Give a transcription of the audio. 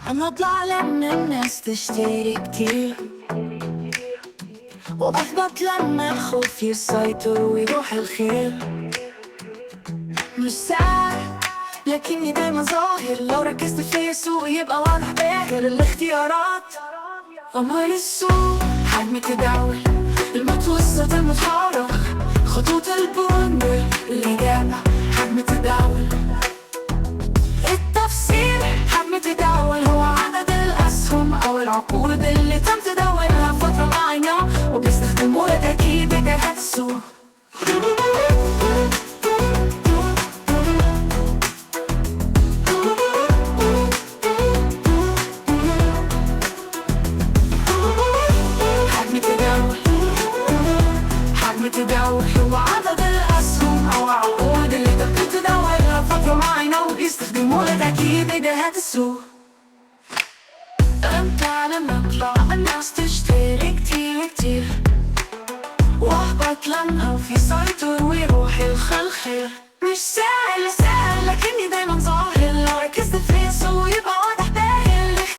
أنا أطلع لما الناس تشتري كتير، وأحبط لما الخوف يسيطر ويروح الخير. مش سهل لكني دايما ظاهر، لو ركزت في السوق يبقى واضح باهر. الاختيارات قمر السوق، حجم تداول المتوسط المتحرك، خطوط البندر الإجابة حجم تداول. التفسير حجم تداول هو عدد الأسهم أو العقود اللي تم تداولها فترة معينة، وبيستخدموها لتأكيد جهات السوق. تداول هو عدد الأسهم أو العقود اللي تم تداولها فترة معينة، وبيستخدموها لتأكيد جهات السوق. أمتى لما أطلع الناس تشتري كتير، وأحبط لما في سيطر ويروح الخير. مش سهل